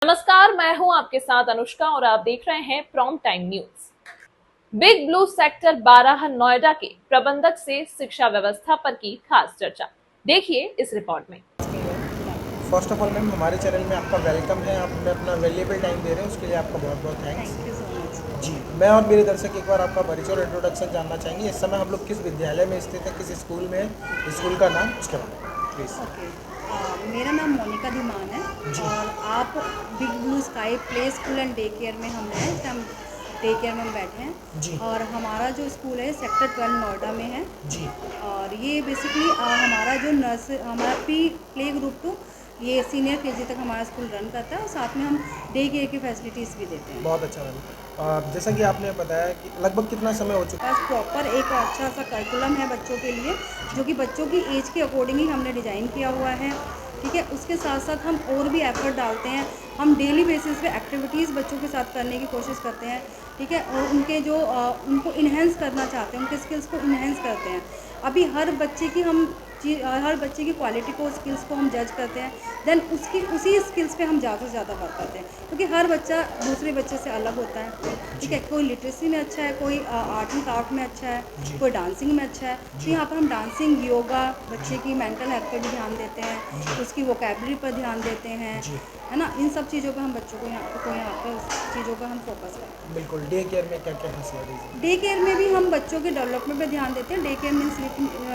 नमस्कार, मैं हूं आपके साथ अनुष्का और आप देख रहे हैं prompt time news. Big blue sector 12 Noida के प्रबंधक से शिक्षा व्यवस्था पर की खास चर्चा। देखिए इस रिपोर्ट में। फर्स्ट ऑफ ऑल मैम, हमारे चैनल में आपका वेलकम है। आप हमें अपना वैल्यूएबल टाइम दे रहे हैं, उसके लिए आपका बहुत बहुत thanks. Thank you so much. जी, मैं और मेरे दर्शक एक बार आपका परिचय और इंट्रोडक्शन जानना चाहेंगे। इस समय हम लोग किस विद्यालय में स्थित है, किस स्कूल में है, स्कूल का नाम, उसके बारे में प्लीज़। ओके, मेरा नाम मोनिका धीमान है जी। और आप big blue sky play school and day care में हम हैं। इस टाइम डे केयर में हम बैठे हैं जी। और हमारा जो स्कूल है सेक्टर 12 नोएडा में है। जी। और ये बेसिकली हमारा जो हमारा प्ले ग्रुप टू ये सीनियर केजी तक हमारा स्कूल रन करता है और साथ में हम डे केयर की फैसिलिटीज़ भी देते हैं। बहुत अच्छा मैम। जैसा कि आपने बताया कि लगभग कितना समय हो चुका पास प्रॉपर एक अच्छा सा करिकुलम है बच्चों के लिए, जो कि बच्चों की एज के अकॉर्डिंग ही हमने डिज़ाइन किया हुआ है। ठीक है, उसके साथ साथ हम और भी एफर्ट डालते हैं। हम डेली बेसिस पे एक्टिविटीज़ बच्चों के साथ करने की कोशिश करते हैं। ठीक है, और उनके जो उनको इन्हेंस करना चाहते हैं, उनके स्किल्स को इन्हेंस करते हैं। अभी हर बच्चे की हर बच्चे की क्वालिटी को, स्किल्स को हम जज करते हैं, देन उसी स्किल्स पे हम ज़्यादा से ज़्यादा वर्क करते हैं, क्योंकि हर बच्चा दूसरे बच्चे से अलग होता है। ठीक जी। है, कोई लिटरेसी में अच्छा है, कोई आर्ट एंड क्राफ्ट में अच्छा है, जी। कोई डांसिंग में अच्छा है। तो जी। यहाँ पर हम डांसिंग, योगा, बच्चे जी। की मेंटल हेल्थ पर भी ध्यान देते हैं, जी। उसकी वोकेबलरी पर ध्यान देते हैं, जी। है ना। इन सब चीज़ों पर हम बच्चों को यहाँ पर चीज़ों पर हम फोकस करते हैं। बिल्कुल, डे केयर में क्या क्या फैसिलिटीज़ है? डे केयर में भी हम बच्चों के डेवलपमेंट पे ध्यान देते हैं। Day care means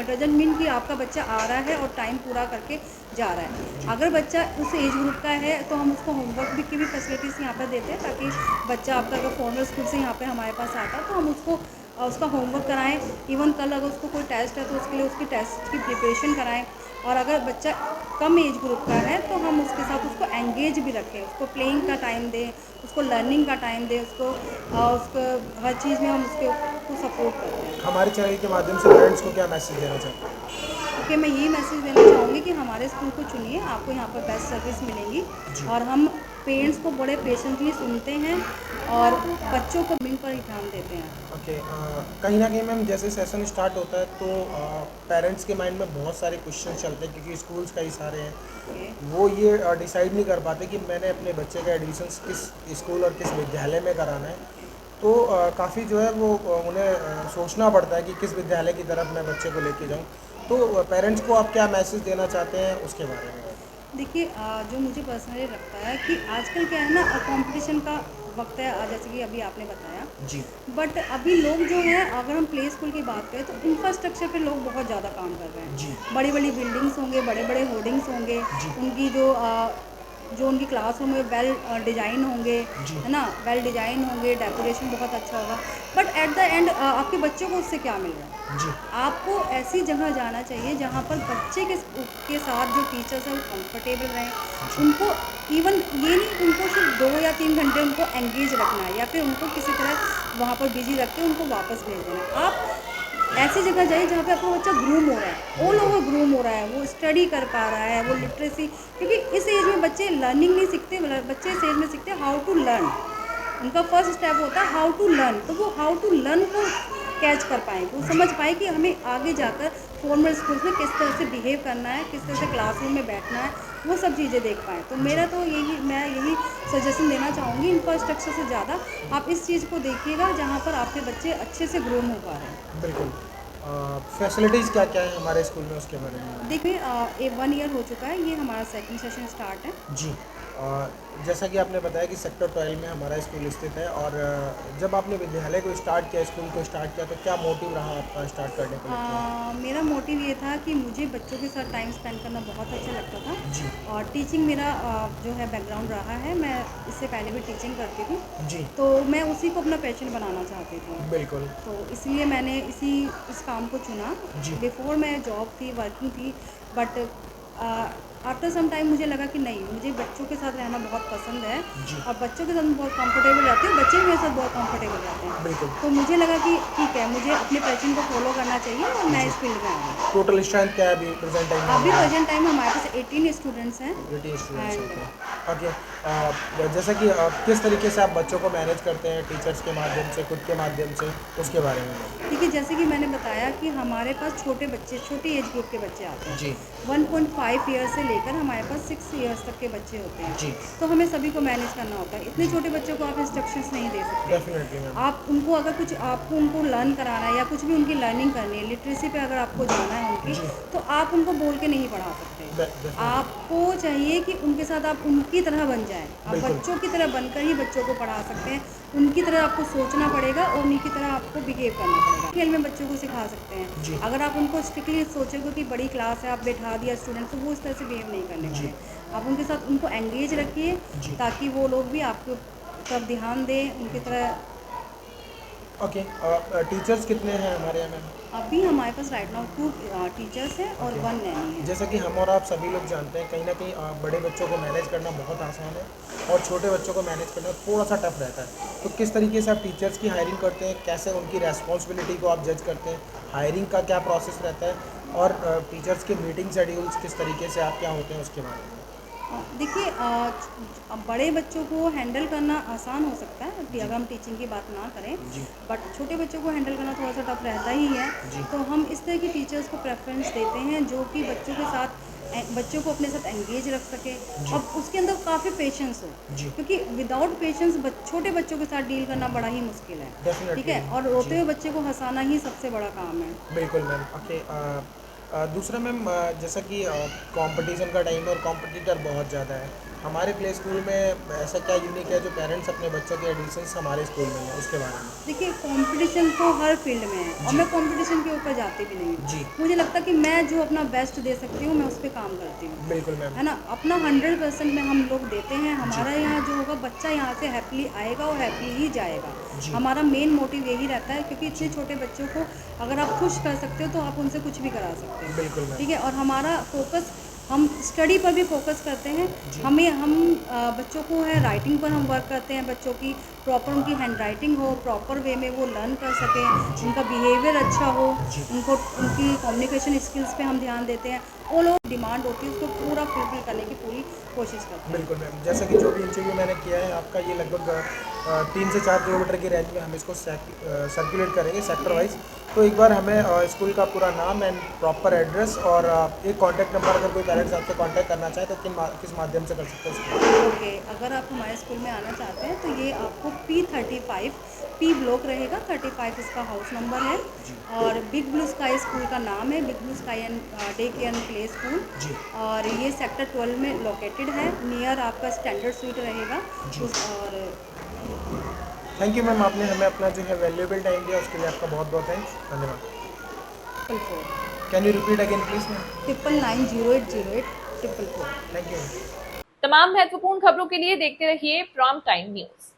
doesn't mean कि आपका बच्चा आ रहा है और टाइम पूरा करके जा रहा है। जी। अगर बच्चा उस एज ग्रुप का है तो हम उसको होमवर्क भी की भी फैसिलिटीज़ यहाँ पर देते हैं, ताकि बच्चा आपका अगर फॉर्मल स्कूल से यहाँ पे हमारे पास आता है तो हम उसको उसका होमवर्क कराएं। इवन कल अगर उसको कोई टेस्ट है तो उसके लिए उसकी टेस्ट की प्रिपरेशन कराएं। और अगर बच्चा कम एज ग्रुप का है तो हम उसके साथ उसको एंगेज भी रखें, उसको प्लेइंग का टाइम दें, उसको लर्निंग का टाइम दें, उसको हर चीज़ में हम उसको सपोर्ट करते हैं। हमारे चैनल के माध्यम से पेरेंट्स को क्या मैसेज देना चाहते हैं? ओके, मैं यही मैसेज देना चाहूँगी कि हमारे स्कूल को चुनिए, आपको यहाँ पर बेस्ट सर्विस मिलेंगी। जी। और हम पेरेंट्स को बड़े पेशेंटली सुनते हैं और बच्चों को बिन पर ही ध्यान देते हैं। ओके। कहीं ना कहीं मैम, जैसे सेशन स्टार्ट होता है तो पेरेंट्स के माइंड में बहुत सारे क्वेश्चन चलते हैं, क्योंकि स्कूल्स कई सारे हैं। ओके। वो ये डिसाइड नहीं कर पाते कि मैंने अपने बच्चे का एडमिशन किस स्कूल और किस विद्यालय में कराना है। तो काफ़ी जो है वो उन्हें सोचना पड़ता है कि किस विद्यालय की तरफ मैं बच्चे को लेके जाऊँ। तो पेरेंट्स को आप क्या मैसेज देना चाहते हैं उसके बारे में? देखिए, जो मुझे पर्सनली लगता है कि आजकल क्या है ना, कंपटीशन का वक्त है, जैसे कि अभी आपने बताया। जी। बट अभी लोग जो हैं, अगर हम प्ले स्कूल की बात करें तो इंफ्रास्ट्रक्चर पे लोग बहुत ज़्यादा काम कर रहे जी। हैं। बड़ी बड़ी बिल्डिंग्स होंगे, बड़े बड़े होर्डिंग्स होंगे, जी। उनकी जो उनकी क्लासरूम में वेल डिज़ाइन होंगे, जी। है ना, वेल डिज़ाइन होंगे, डेकोरेशन बहुत अच्छा होगा। बट एट द एंड आपके बच्चों को उससे क्या मिल रहा है? जी। आपको ऐसी जगह जाना चाहिए जहाँ पर बच्चे के साथ जो टीचर्स हैं वो कंफर्टेबल रहें। जी। उनको इवन ये नहीं उनको सिर्फ 2 या 3 घंटे उनको एंगेज रखना है, या फिर उनको किसी तरह वहाँ पर बिजी रख के उनको वापस भेज देना है। आप ऐसी जगह जाइए जहाँ पे आपका बच्चा ग्रूम हो रहा है, ऑल बिल्कुल। ओवर ग्रूम हो रहा है, वो स्टडी कर पा रहा है, वो लिटरेसी, क्योंकि इस एज में बच्चे लर्निंग नहीं सीखते, बच्चे इस एज में सीखते हैं हाउ टू लर्न। उनका फर्स्ट स्टेप होता है हाउ टू लर्न, तो वो हाउ टू लर्न को कैच कर पाएँ, वो समझ पाएँ कि हमें आगे जाकर फॉर्मल स्कूल्स में किस तरह से बिहेव करना है, किस तरह से जी। क्लासरूम में बैठना है, वो सब चीज़ें देख पाएँ। तो जी। मेरा तो मैं यही सजेशन देना चाहूँगी, इंफ्रास्ट्रक्चर से ज़्यादा आप इस चीज़ को देखिएगा जहाँ पर आपके बच्चे अच्छे से ग्रूम हो पा रहे हैं। बिल्कुल। फैसिलिटीज़ क्या क्या है हमारे स्कूल में, उसके बारे में? देखिए, ये 1 ईयर हो चुका है, ये हमारा सेकंड सेशन स्टार्ट है। जी। जैसा कि आपने बताया कि सेक्टर 12 में हमारा स्कूल स्थित है, और जब आपने विद्यालय को स्टार्ट किया, स्कूल को स्टार्ट किया, तो क्या मोटिव रहा आपका स्टार्ट करने को लेके? मेरा मोटिव ये था कि मुझे बच्चों के साथ टाइम स्पेंड करना बहुत अच्छा लगता था। जी। और टीचिंग मेरा जो है बैकग्राउंड रहा है, मैं इससे पहले भी टीचिंग करती थी, जी। तो मैं उसी को अपना पैशन बनाना चाहती थी। बिल्कुल। तो इसलिए मैंने इस काम को चुना। जी। बिफोर मैं जॉब थी, वर्किंग थी, बट आफ्टर सम टाइम मुझे लगा कि नहीं, मुझे बच्चों के साथ रहना बहुत पसंद है जी। और बच्चों के साथ मैं बहुत कंफर्टेबल रहती हूँ, बच्चे भी मेरे साथ बहुत कंफर्टेबल रहते हैं। बिल्कुल। तो मुझे लगा कि ठीक है, मुझे अपने पैशन को फॉलो करना चाहिए और मैं जी। इस फील्ड में आ गई। टोटल स्ट्रेंथ क्या है अभी प्रेजेंट टाइम में अभी हमारा? प्रेजेंट टाइम हमारे पास 18 स्टूडेंट्स हैं 80 स्टूडेंट्स एंड होते हैं। ओके, जैसा कि किस तरीके से आप बच्चों को मैनेज करते हैं, टीचर्स के माध्यम से, खुद के माध्यम से, उसके बारे में? देखिए, जैसे कि मैंने बताया कि हमारे पास छोटे बच्चे, छोटी एज ग्रुप के बच्चे आते हैं। जी 1.5 ईयर से लेकर हमारे पास 6 ईयर्स तक के बच्चे होते हैं। जी, तो हमें सभी को मैनेज करना होता है। इतने छोटे बच्चों को आप इंस्ट्रक्शंस नहीं दे सकते। Definitely ma'am. आप उनको अगर कुछ आपको उनको लर्न कराना है या कुछ भी उनकी लर्निंग करनी है, लिटरेसी पे अगर आपको जाना है उनकी, जी, तो आप उनको बोल के नहीं पढ़ा सकते। डेफिनेटली। आपको चाहिए कि उनके साथ आप उनकी तरह बन जाएँ। आप बिल्कुल। बच्चों की तरह बनकर ही बच्चों को पढ़ा सकते हैं। उनकी तरह आपको सोचना पड़ेगा और उन्हीं की तरह आपको बिहेव करना पड़ेगा। खेल में बच्चों को सिखा सकते हैं। जी अगर आप उनको स्ट्रिक्टली सोचोगे कि बड़ी क्लास है, आप बैठा दिया स्टूडेंट, तो वो इस तरह से बिहेव नहीं करने जी वाले। आप उनके साथ उनको एंगेज रखिए जी। ताकि वो लोग भी आपके तरफ ध्यान दें, उनकी तरह। ओके, टीचर्स कितने हैं हमारे यहाँ मैम? अभी हमारे पास राइट नाउ 2 टीचर्स हैं और ओके। 1 नैनी है। जैसा कि हम और आप सभी लोग जानते हैं, कहीं ना कहीं बड़े बच्चों को मैनेज करना बहुत आसान है और छोटे बच्चों को मैनेज करना थोड़ा सा टफ रहता है। तो किस तरीके से आप टीचर्स की हायरिंग करते हैं, कैसे उनकी रेस्पॉन्सिबिलिटी को आप जज करते हैं, हायरिंग का क्या प्रोसेस रहता है, और टीचर्स के मीटिंग शेड्यूल्स किस तरीके से आप क्या होते हैं, उसके बारे में? देखिए, बड़े बच्चों को हैंडल करना आसान हो सकता है जी अगर हम टीचिंग की बात ना करें, जी बट छोटे बच्चों को हैंडल करना थोड़ा सा टफ रहता ही है। जी तो हम इस तरह की टीचर्स को प्रेफरेंस देते हैं जो कि बच्चों के साथ बच्चों को अपने साथ एंगेज रख सके जी और उसके अंदर काफ़ी पेशेंस हो, जी। क्योंकि विदाउट पेशेंस छोटे बच्चों के साथ डील करना बड़ा ही मुश्किल है। ठीक डेफिनेटली। है, और रोते जी हुए बच्चे को हंसाना ही सबसे बड़ा काम है। बिल्कुल मैम। ओके, दूसरा मैम, जैसा कि कंपटीशन का टाइम है और कॉम्पिटिटर बहुत ज़्यादा है, हमारे प्ले स्कूल में ऐसा क्या यूनिक है जो पेरेंट्स अपने बच्चों के एडिशंस हमारे स्कूल में हैं, उसके बारे में? देखिए, कंपटीशन तो हर फील्ड में है और जी मैं कंपटीशन के ऊपर जाती भी नहीं जी हूँ। मुझे लगता है कि मैं जो अपना बेस्ट दे सकती हूँ मैं उस पर काम करती हूँ, बिल्कुल मैम। है ना। अपना 100% में हम लोग देते हैं। जी हमारा यहाँ जो होगा, बच्चा यहाँ से हैप्पीली आएगा और हैप्पीली ही जाएगा। जी हमारा मेन मोटिव यही रहता है, क्योंकि इतने जी छोटे बच्चों को अगर आप खुश कर सकते हो तो आप उनसे कुछ भी करा सकते हो। बिल्कुल मैम। ठीक है, और हमारा फोकस, हम स्टडी पर भी फोकस करते हैं। जी हम बच्चों को है राइटिंग पर हम वर्क करते हैं। बच्चों की प्रॉपर उनकी हैंड राइटिंग हो, प्रॉपर वे में वो लर्न कर सकें, जी उनका बिहेवियर अच्छा हो, जी उनको उनकी कम्युनिकेशन स्किल्स पे हम ध्यान देते हैं। वो लोग डिमांड होती है उसको पूरा फुलफिल करने की पूरी कोशिश करते हैं। बिल्कुल मैम। जैसा कि जो भी इंटरव्यू मैंने किया है आपका, ये लगभग 3 से 4 किलोमीटर की रेंज में हम इसको सर्कुलेट करेंगे सेक्टर वाइज। तो एक बार हमें स्कूल का पूरा नाम एंड प्रॉपर एड्रेस और एक कॉन्टैक्ट नंबर, अगर कोई पेरेंट्स आपसे कॉन्टैक्ट करना चाहे तो किस माध्यम से कर सकते हैं उसको? ओके, अगर आप हमारे स्कूल में आना चाहते हैं तो ये आपको P35 P ब्लॉक रहेगा, 35 इसका हाउस नंबर है। जी और बिग ब्लू स्काई स्कूल का नाम है, big blue sky and day care and play school. जी और ये सेक्टर 12 में लोकेटेड है। नियर आपका स्टैंडर्ड स्वीट रहेगा। जी। और थैंक यू मैम, आपने हमें अपना जो है वैल्यूएबल टाइम दिया, उसके लिए आपका बहुत बहुत थैंक्स, धन्यवाद। 444 can you repeat again please ma'am? 990808 444। Thank you. तमाम महत्वपूर्ण खबरों के लिए देखते रहिए प्राइम टाइम न्यूज।